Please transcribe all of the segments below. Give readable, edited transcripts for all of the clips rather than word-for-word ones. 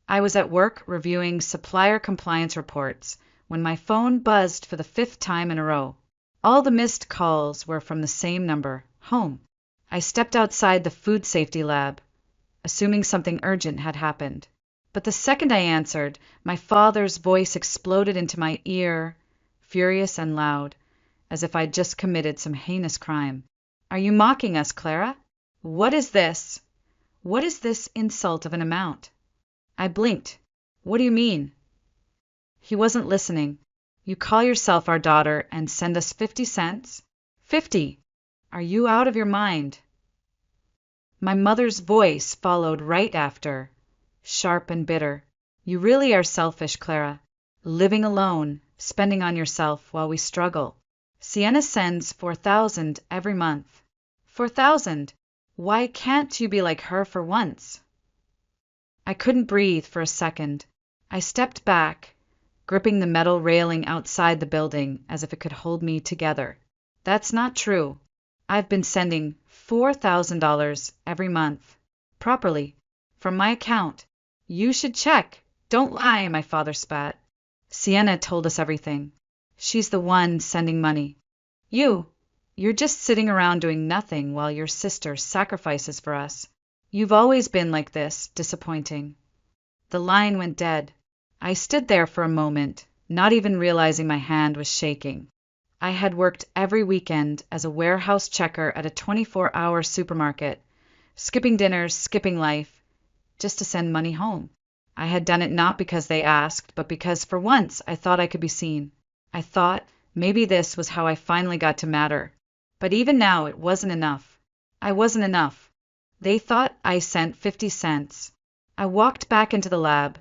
I was at work reviewing supplier compliance reports when my phone buzzed for the fifth time in a row. All the missed calls were from the same number, home. I stepped outside the food safety lab, assuming something urgent had happened. But the second I answered, my father's voice exploded into my ear, furious and loud, as if I'd just committed some heinous crime. "Are you mocking us, Clara? What is this? What is this insult of an amount?" I blinked. "What do you mean?" He wasn't listening. "You call yourself our daughter and send us 50 cents? 50! Are you out of your mind?" My mother's voice followed right after, sharp and bitter. "You really are selfish, Clara. Living alone, spending on yourself while we struggle. Sienna sends 4,000 every month. 4,000! Why can't you be like her for once?" I couldn't breathe for a second. I stepped back, gripping the metal railing outside the building as if it could hold me together. "That's not true. I've been sending $4,000 every month, properly, from my account. You should check. Don't lie," my father spat. "Sienna told us everything. She's the one sending money. You're just sitting around doing nothing while your sister sacrifices for us. You've always been like this, disappointing." The line went dead. I stood there for a moment, not even realizing my hand was shaking. I had worked every weekend as a warehouse checker at a 24-hour supermarket, skipping dinners, skipping life, just to send money home. I had done it not because they asked, but because for once I thought I could be seen. I thought maybe this was how I finally got to matter. But even now it wasn't enough. I wasn't enough. They thought I sent 50 cents. I walked back into the lab,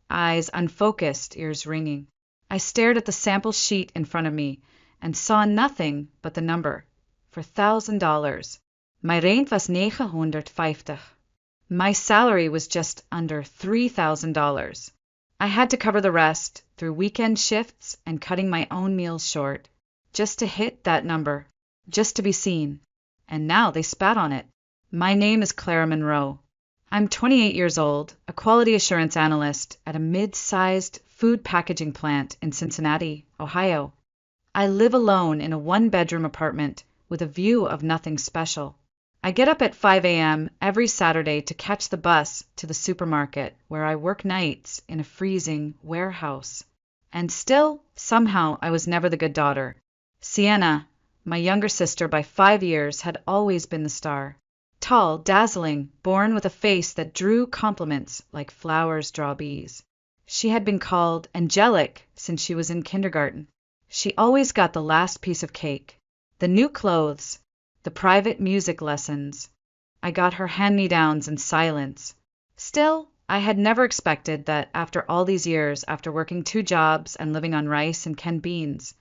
eyes unfocused, ears ringing. I stared at the sample sheet in front of me and saw nothing but the number, $4,000. My rent was $950. My salary was just under $3,000. I had to cover the rest through weekend shifts and cutting my own meals short, just to hit that number, just to be seen. And now they spat on it. My name is Clara Monroe. I'm 28 years old, a quality assurance analyst at a mid-sized food packaging plant in Cincinnati, Ohio. I live alone in a one-bedroom apartment with a view of nothing special. I get up at 5 a.m. every Saturday to catch the bus to the supermarket where I work nights in a freezing warehouse. And still, somehow, I was never the good daughter. Sienna, my younger sister by 5 years, had always been the star. Tall, dazzling, born with a face that drew compliments like flowers draw bees. She had been called angelic since she was in kindergarten. She always got the last piece of cake, the new clothes, the private music lessons. I got her hand-me-downs in silence. Still, I had never expected that after all these years, after working 2 jobs and living on rice and canned beans,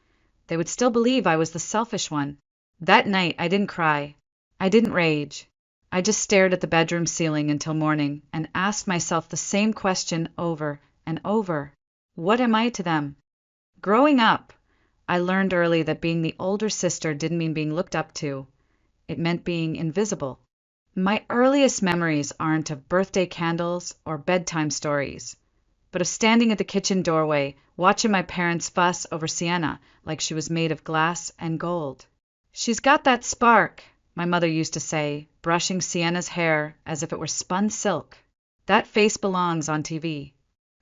they would still believe I was the selfish one. That night, I didn't cry. I didn't rage. I just stared at the bedroom ceiling until morning and asked myself the same question over and over. What am I to them? Growing up, I learned early that being the older sister didn't mean being looked up to. It meant being invisible. My earliest memories aren't of birthday candles or bedtime stories, but of standing at the kitchen doorway, watching my parents fuss over Sienna like she was made of glass and gold. "She's got that spark," my mother used to say, brushing Sienna's hair as if it were spun silk. "That face belongs on TV."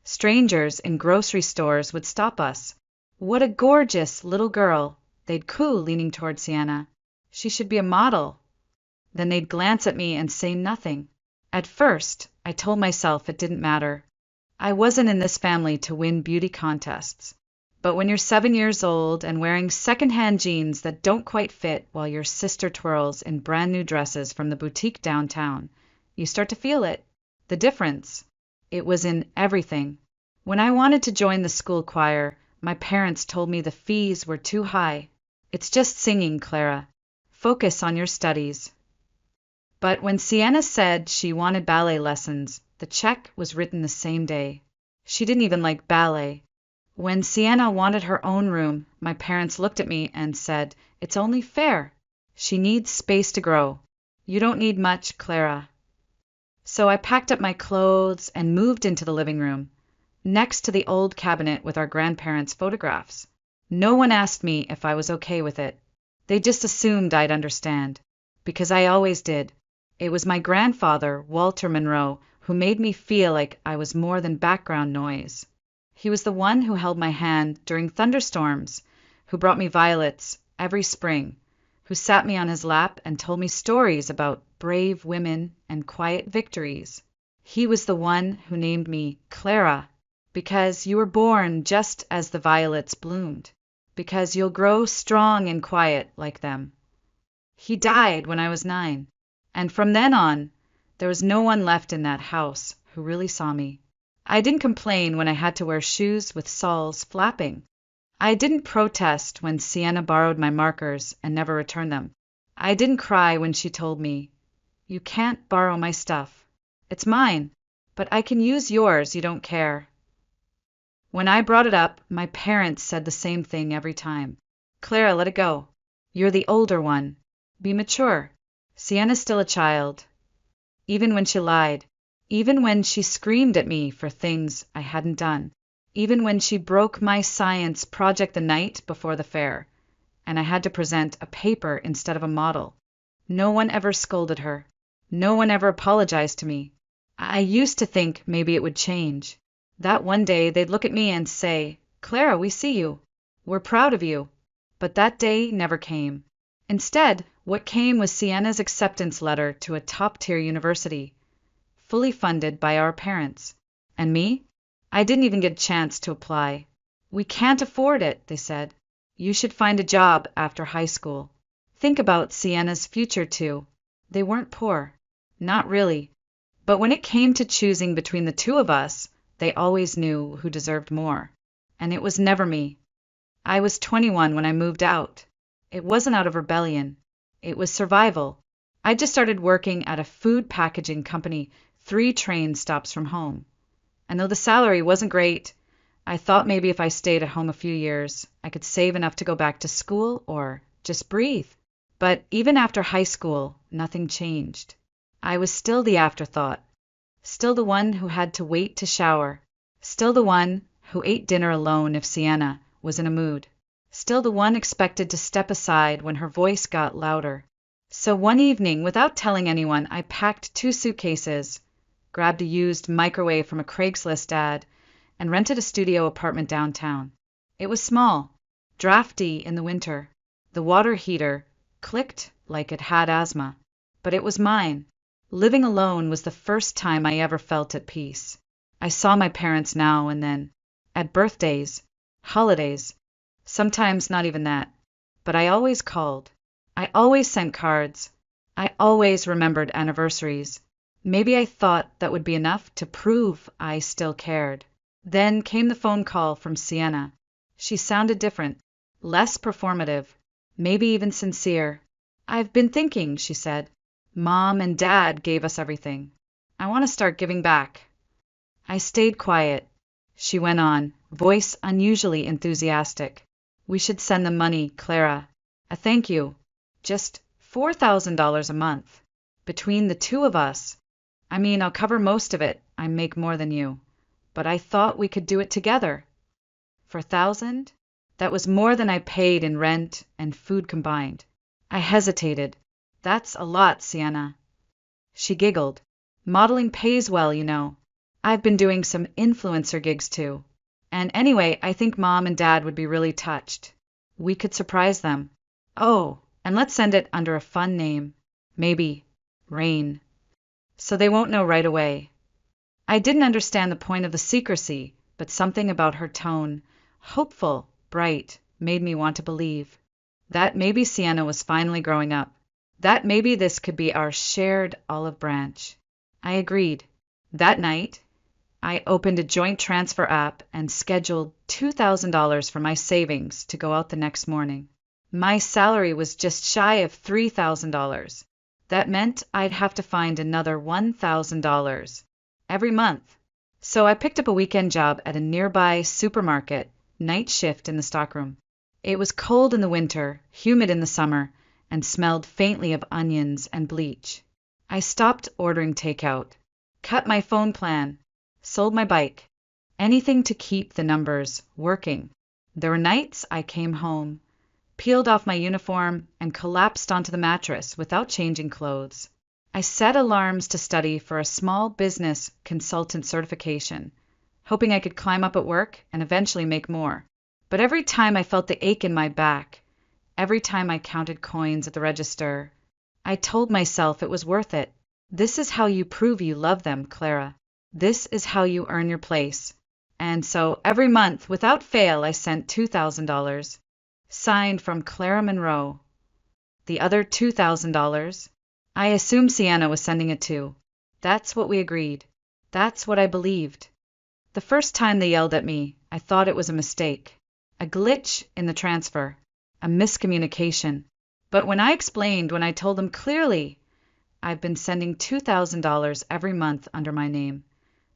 Strangers in grocery stores would stop us. "What a gorgeous little girl," they'd coo, leaning toward Sienna. "She should be a model." Then they'd glance at me and say nothing. At first, I told myself it didn't matter. I wasn't in this family to win beauty contests. But when you're 7 years old and wearing secondhand jeans that don't quite fit while your sister twirls in brand new dresses from the boutique downtown, you start to feel it. The difference. It was in everything. When I wanted to join the school choir, my parents told me the fees were too high. "It's just singing, Clara. Focus on your studies." But when Sienna said she wanted ballet lessons, the check was written the same day. She didn't even like ballet. When Sienna wanted her own room, my parents looked at me and said, "It's only fair. She needs space to grow. You don't need much, Clara." So I packed up my clothes and moved into the living room, next to the old cabinet with our grandparents' photographs. No one asked me if I was okay with it. They just assumed I'd understand, because I always did. It was my grandfather, Walter Monroe, who made me feel like I was more than background noise. He was the one who held my hand during thunderstorms, who brought me violets every spring, who sat me on his lap and told me stories about brave women and quiet victories. He was the one who named me Clara, because you were born just as the violets bloomed, because you'll grow strong and quiet like them. He died when I was 9, and from then on, there was no one left in that house who really saw me. I didn't complain when I had to wear shoes with soles flapping. I didn't protest when Sienna borrowed my markers and never returned them. I didn't cry when she told me, "You can't borrow my stuff. It's mine, but I can use yours, you don't care." When I brought it up, my parents said the same thing every time. "Clara, let it go. You're the older one. Be mature. Sienna's still a child." Even when she lied, even when she screamed at me for things I hadn't done, even when she broke my science project the night before the fair, and I had to present a paper instead of a model. No one ever scolded her. No one ever apologized to me. I used to think maybe it would change, that one day they'd look at me and say, "Clara, we see you. We're proud of you." But that day never came. Instead, what came was Sienna's acceptance letter to a top-tier university, fully funded by our parents. And me? I didn't even get a chance to apply. "We can't afford it," they said. "You should find a job after high school." Think about Sienna's future, too. They weren't poor. Not really. But when it came to choosing between the two of us, they always knew who deserved more. And it was never me. I was 21 when I moved out. It wasn't out of rebellion. It was survival. I just started working at a food packaging company 3 train stops from home. And though the salary wasn't great, I thought maybe if I stayed at home a few years, I could save enough to go back to school or just breathe. But even after high school, nothing changed. I was still the afterthought. Still the one who had to wait to shower. Still the one who ate dinner alone if Sienna was in a mood. Still the one expected to step aside when her voice got louder. So one evening, without telling anyone, I packed 2 suitcases, grabbed a used microwave from a Craigslist ad, and rented a studio apartment downtown. It was small, drafty in the winter. The water heater clicked like it had asthma. But it was mine. Living alone was the first time I ever felt at peace. I saw my parents now and then, at birthdays, holidays, sometimes not even that. But I always called. I always sent cards. I always remembered anniversaries. Maybe I thought that would be enough to prove I still cared. Then came the phone call from Sienna. She sounded different, less performative, maybe even sincere. "I've been thinking," she said. "Mom and Dad gave us everything. I want to start giving back." I stayed quiet. She went on, voice unusually enthusiastic. "We should send them money, Clara. A thank you. Just $4,000 a month. Between the two of us. I mean, I'll cover most of it. I make more than you. But I thought we could do it together." For 1,000? That was more than I paid in rent and food combined. I hesitated. "That's a lot, Sienna." She giggled. "Modeling pays well, you know. I've been doing some influencer gigs too. And anyway, I think Mom and Dad would be really touched. We could surprise them. Oh, and let's send it under a fun name. Maybe Rain. So they won't know right away." I didn't understand the point of the secrecy, but something about her tone, hopeful, bright, made me want to believe. That maybe Sienna was finally growing up. That maybe this could be our shared olive branch. I agreed. That night, I opened a joint transfer app and scheduled $2,000 from my savings to go out the next morning. My salary was just shy of $3,000. That meant I'd have to find another $1,000 every month. So I picked up a weekend job at a nearby supermarket, night shift in the stockroom. It was cold in the winter, humid in the summer, and smelled faintly of onions and bleach. I stopped ordering takeout. cut my phone plan, sold my bike. Anything to keep the numbers working. There were nights I came home, peeled off my uniform, and collapsed onto the mattress without changing clothes. I set alarms to study for a small business consultant certification, hoping I could climb up at work and eventually make more. But every time I felt the ache in my back, every time I counted coins at the register, I told myself it was worth it. This is how you prove you love them, Clara. This is how you earn your place. And so every month, without fail, I sent $2,000, signed from Clara Monroe. The other $2,000, I assumed Sienna was sending it too. That's what we agreed. That's what I believed. The first time they yelled at me, I thought it was a mistake, a glitch in the transfer, a miscommunication. But when I explained, when I told them clearly, I've been sending $2,000 every month under my name,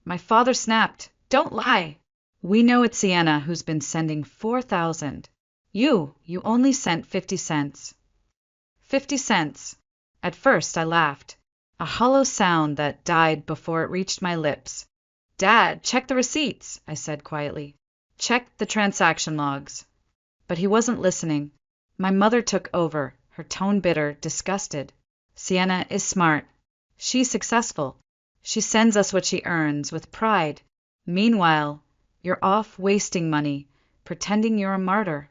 my father snapped, "Don't lie. We know it's Sienna who's been sending $4,000. You only sent 50 cents. 50 cents. At first I laughed, a hollow sound that died before it reached my lips. Dad, check the receipts, I said quietly. Check the transaction logs. But he wasn't listening. My mother took over, her tone bitter, disgusted. Sienna is smart. She's successful. She sends us what she earns with pride. Meanwhile, you're off wasting money, pretending you're a martyr.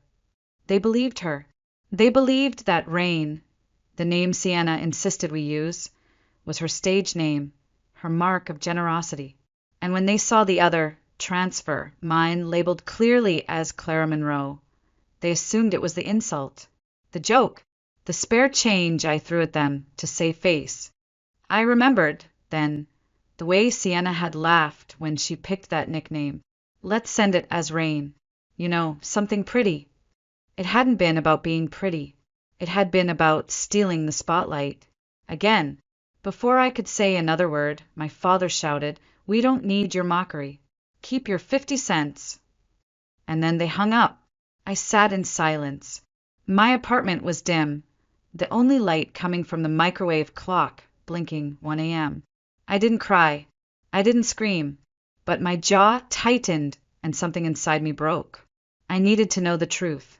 They believed her. They believed that Rain, the name Sienna insisted we use, was her stage name, her mark of generosity. And when they saw the other, transfer, mine labeled clearly as Clara Monroe, they assumed it was the insult, the joke, the spare change I threw at them to save face. I remembered, then, the way Sienna had laughed when she picked that nickname. Let's send it as Rain. You know, something pretty. It hadn't been about being pretty. It had been about stealing the spotlight. Again, before I could say another word, my father shouted, "We don't need your mockery. Keep your 50 cents." And then they hung up. I sat in silence. My apartment was dim, the only light coming from the microwave clock blinking 1 a.m. I didn't cry. I didn't scream. But my jaw tightened and something inside me broke. I needed to know the truth.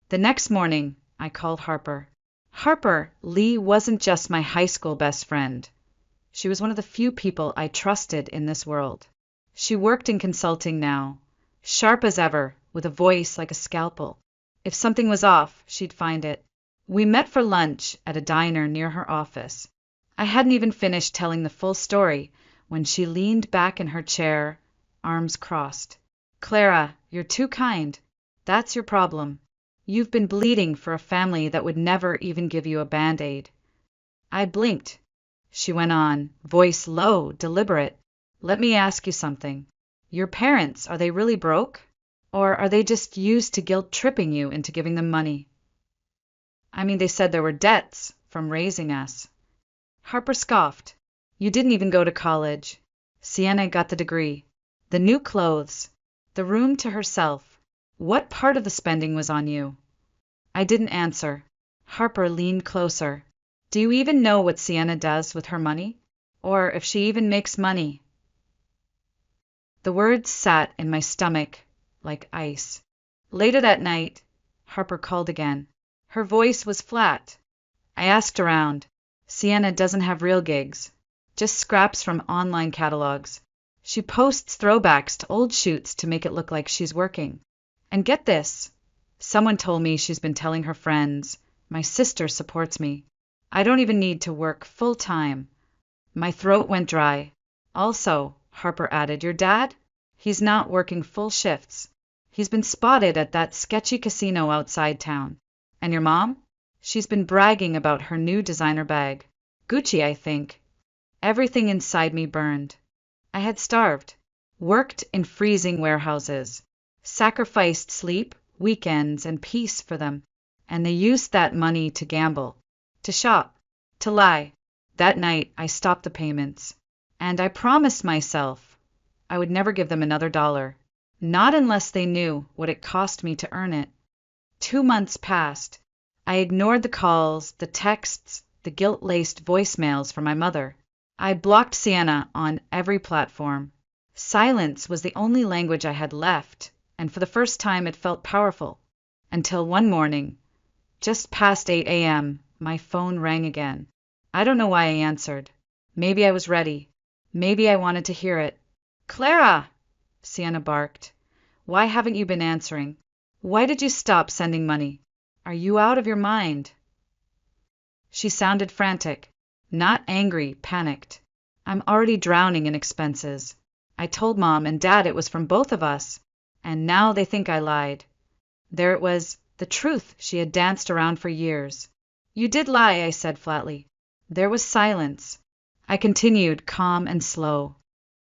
The next morning, I called Harper. Harper Lee wasn't just my high school best friend. She was one of the few people I trusted in this world. She worked in consulting now, sharp as ever, with a voice like a scalpel. If something was off, she'd find it. We met for lunch at a diner near her office. I hadn't even finished telling the full story when she leaned back in her chair, arms crossed. "Clara, you're too kind. That's your problem. You've been bleeding for a family that would never even give you a Band-Aid." I blinked. She went on, voice low, deliberate. "Let me ask you something. Your parents, are they really broke? Or are they just used to guilt-tripping you into giving them money?" "I mean, they said there were debts from raising us." Harper scoffed. "You didn't even go to college. Sienna got the degree, the new clothes, the room to herself. What part of the spending was on you?" I didn't answer. Harper leaned closer. "Do you even know what Sienna does with her money? Or if she even makes money?" The words sat in my stomach like ice. Later that night, Harper called again. Her voice was flat. I asked around. Sienna doesn't have real gigs, just scraps from online catalogs. She posts throwbacks to old shoots to make it look like she's working. And get this, someone told me she's been telling her friends, my sister supports me. I don't even need to work full time. My throat went dry. Also, Harper added, your dad? He's not working full shifts. He's been spotted at that sketchy casino outside town. And your mom? She's been bragging about her new designer bag. Gucci, I think. Everything inside me burned. I had starved, worked in freezing warehouses, sacrificed sleep, weekends, and peace for them, and they used that money to gamble, to shop, to lie. That night, I stopped the payments, and I promised myself I would never give them another dollar, not unless they knew what it cost me to earn it. 2 months passed. I ignored the calls, the texts, the guilt-laced voicemails from my mother. I blocked Sienna on every platform. Silence was the only language I had left, and for the first time it felt powerful. Until one morning, just past 8 a.m., my phone rang again. I don't know why I answered. Maybe I was ready. Maybe I wanted to hear it. "Clara!" Sienna barked. "Why haven't you been answering? Why did you stop sending money? Are you out of your mind?" She sounded frantic. Not angry, panicked. "I'm already drowning in expenses. I told Mom and Dad it was from both of us, and now they think I lied." There it was, the truth she had danced around for years. "You did lie," I said flatly. There was silence. I continued, calm and slow.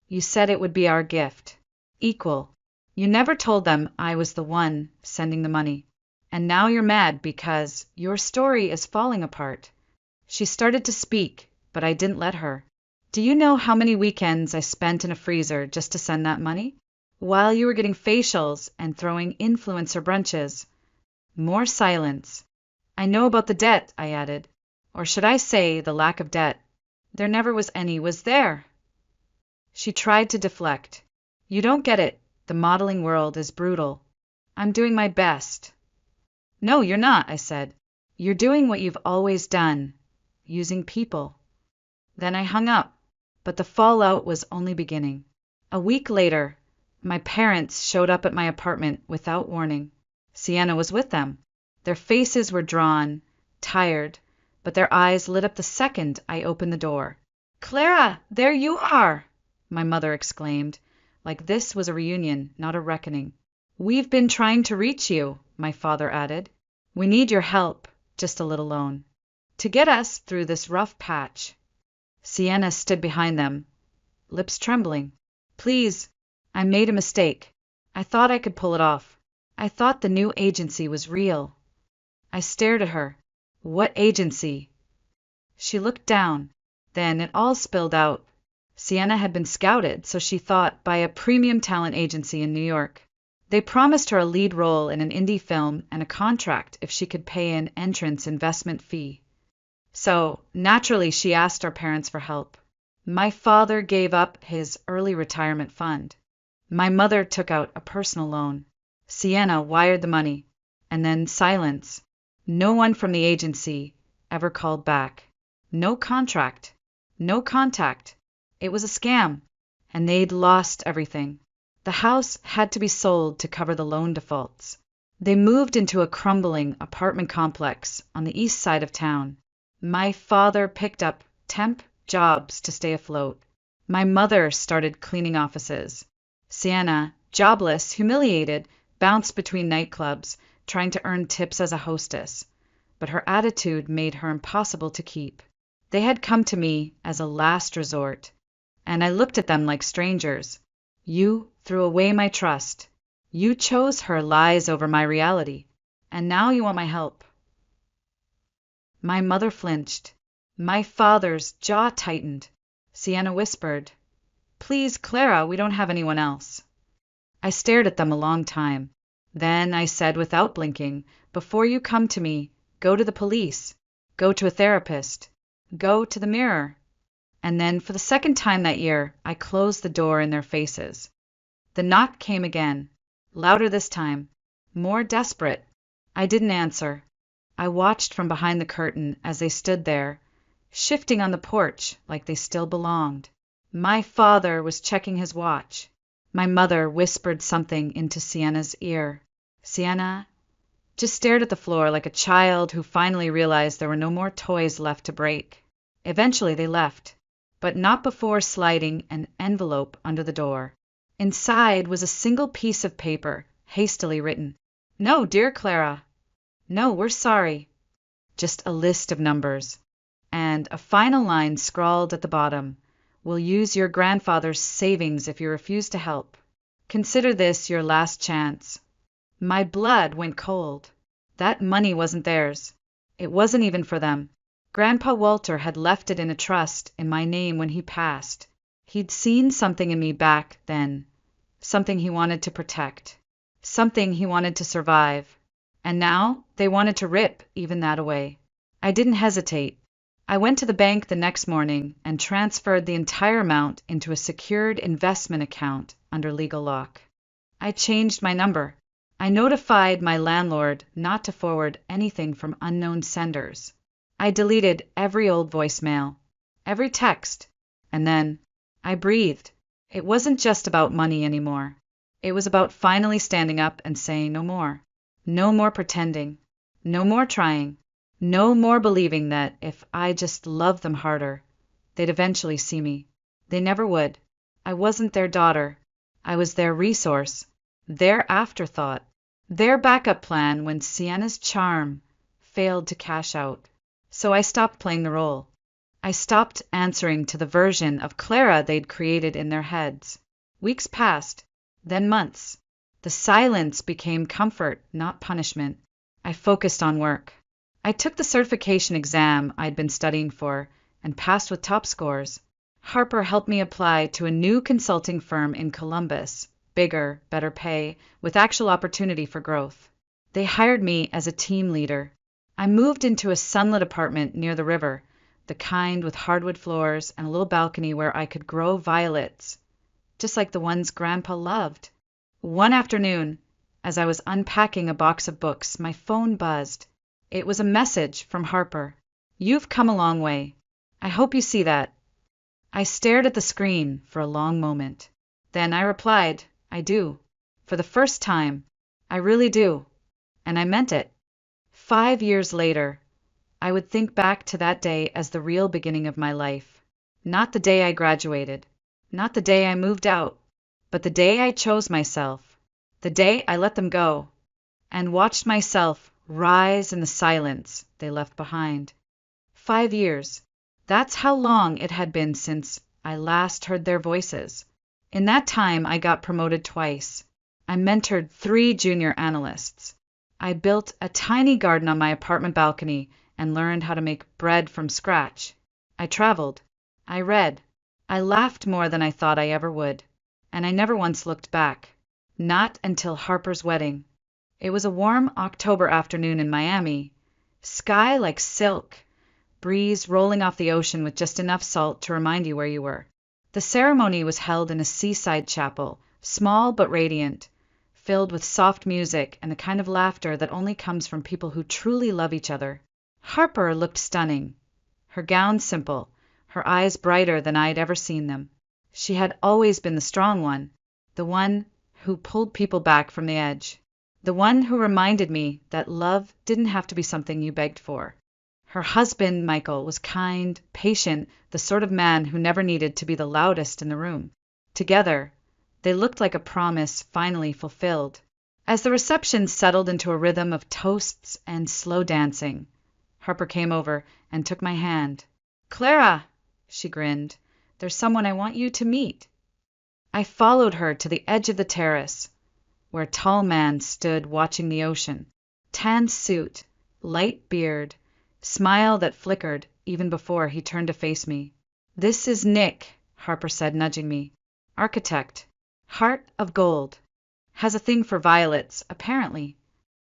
"You said it would be our gift. Equal. You never told them I was the one sending the money. And now you're mad because your story is falling apart." She started to speak, but I didn't let her. "Do you know how many weekends I spent in a freezer just to send that money? While you were getting facials and throwing influencer brunches." More silence. "I know about the debt," I added. "Or should I say the lack of debt? There never was any, was there?" She tried to deflect. "You don't get it. The modeling world is brutal. I'm doing my best." "No, you're not," I said. "You're doing what you've always done, using people." Then I hung up, but the fallout was only beginning. A week later, my parents showed up at my apartment without warning. Sienna was with them. Their faces were drawn, tired, but their eyes lit up the second I opened the door. "Clara, there you are!" my mother exclaimed, like this was a reunion, not a reckoning. "We've been trying to reach you," my father added. "We need your help, just a little loan, to get us through this rough patch." Sienna stood behind them, lips trembling. "Please, I made a mistake. I thought I could pull it off. I thought the new agency was real." I stared at her. "What agency?" She looked down. Then it all spilled out. Sienna had been scouted, so she thought, by a premium talent agency in New York. They promised her a lead role in an indie film and a contract if she could pay an entrance investment fee. So, naturally, she asked our parents for help. My father gave up his early retirement fund. My mother took out a personal loan. Sienna wired the money. And then silence. No one from the agency ever called back. No contract. No contact. It was a scam, and they'd lost everything. The house had to be sold to cover the loan defaults. They moved into a crumbling apartment complex on the east side of town. My father picked up temp jobs to stay afloat. My mother started cleaning offices. Sienna, jobless, humiliated, bounced between nightclubs, trying to earn tips as a hostess. But her attitude made her impossible to keep. They had come to me as a last resort, and I looked at them like strangers. You threw away my trust. You chose her lies over my reality, and now you want my help. My mother flinched. My father's jaw tightened. Sienna whispered, "Please, Clara, we don't have anyone else." I stared at them a long time. Then I said without blinking, "Before you come to me, go to the police. Go to a therapist. Go to the mirror." And then, for the second time that year, I closed the door in their faces. The knock came again, louder this time, more desperate. I didn't answer. I watched from behind the curtain as they stood there, shifting on the porch like they still belonged. My father was checking his watch. My mother whispered something into Sienna's ear. Sienna just stared at the floor like a child who finally realized there were no more toys left to break. Eventually they left, but not before sliding an envelope under the door. Inside was a single piece of paper, hastily written. "No, dear Clara. No, we're sorry." Just a list of numbers. And a final line scrawled at the bottom. "We'll use your grandfather's savings if you refuse to help. Consider this your last chance." My blood went cold. That money wasn't theirs. It wasn't even for them. Grandpa Walter had left it in a trust in my name when he passed. He'd seen something in me back then, something he wanted to protect, something he wanted to survive. And now they wanted to rip even that away. I didn't hesitate. I went to the bank the next morning and transferred the entire amount into a secured investment account under legal lock. I changed my number. I notified my landlord not to forward anything from unknown senders. I deleted every old voicemail, every text, and then I breathed. It wasn't just about money anymore. It was about finally standing up and saying no more. No more pretending. No more trying. No more believing that if I just loved them harder, they'd eventually see me. They never would. I wasn't their daughter. I was their resource, their afterthought, their backup plan when Sienna's charm failed to cash out. So I stopped playing the role. I stopped answering to the version of Clara they'd created in their heads. Weeks passed, then months. The silence became comfort, not punishment. I focused on work. I took the certification exam I'd been studying for and passed with top scores. Harper helped me apply to a new consulting firm in Columbus, bigger, better pay, with actual opportunity for growth. They hired me as a team leader. I moved into a sunlit apartment near the river, the kind with hardwood floors and a little balcony where I could grow violets, just like the ones Grandpa loved. One afternoon, as I was unpacking a box of books, my phone buzzed. It was a message from Harper. "You've come a long way. I hope you see that." I stared at the screen for a long moment. Then I replied, "I do. For the first time. I really do." And I meant it. 5 years later, I would think back to that day as the real beginning of my life. Not the day I graduated, not the day I moved out, but the day I chose myself, the day I let them go, and watched myself rise in the silence they left behind. 5 years. That's how long it had been since I last heard their voices. In that time, I got promoted twice. I mentored 3 junior analysts. I built a tiny garden on my apartment balcony and learned how to make bread from scratch. I traveled. I read. I laughed more than I thought I ever would. And I never once looked back. Not until Harper's wedding. It was a warm October afternoon in Miami. Sky like silk. Breeze rolling off the ocean with just enough salt to remind you where you were. The ceremony was held in a seaside chapel, small but radiant, filled with soft music and the kind of laughter that only comes from people who truly love each other. Harper looked stunning. Her gown simple, her eyes brighter than I had ever seen them. She had always been the strong one, the one who pulled people back from the edge. The one who reminded me that love didn't have to be something you begged for. Her husband, Michael, was kind, patient, the sort of man who never needed to be the loudest in the room. Together, they looked like a promise finally fulfilled. As the reception settled into a rhythm of toasts and slow dancing, Harper came over and took my hand. "Clara," she grinned, "there's someone I want you to meet." I followed her to the edge of the terrace, where a tall man stood watching the ocean. Tan suit, light beard, smile that flickered even before he turned to face me. "This is Nick," Harper said, nudging me. "Architect. Heart of gold. Has a thing for violets, apparently."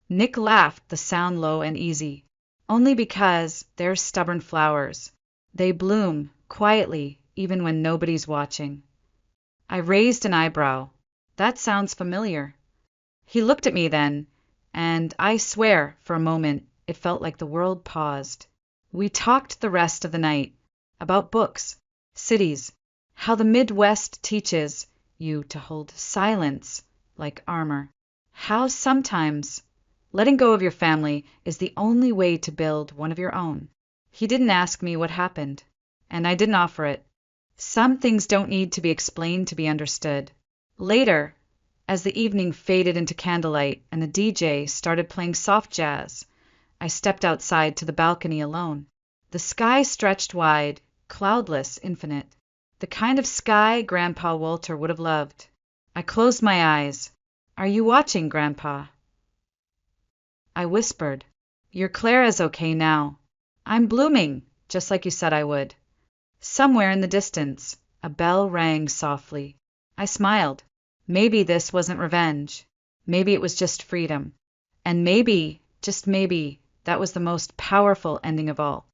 Nick laughed, the sound low and easy. "Only because they're stubborn flowers. They bloom, quietly, even when nobody's watching." I raised an eyebrow. "That sounds familiar." He looked at me then, and I swear, for a moment, it felt like the world paused. We talked the rest of the night about books, cities, how the Midwest teaches you to hold silence like armor, how sometimes letting go of your family is the only way to build one of your own. He didn't ask me what happened, and I didn't offer it. Some things don't need to be explained to be understood. Later, as the evening faded into candlelight and the DJ started playing soft jazz, I stepped outside to the balcony alone. The sky stretched wide, cloudless, infinite. The kind of sky Grandpa Walter would have loved. I closed my eyes. "Are you watching, Grandpa?" I whispered. "Your Clara's okay now. I'm blooming, just like you said I would." Somewhere in the distance, a bell rang softly. I smiled. Maybe this wasn't revenge. Maybe it was just freedom. And maybe, just maybe, that was the most powerful ending of all.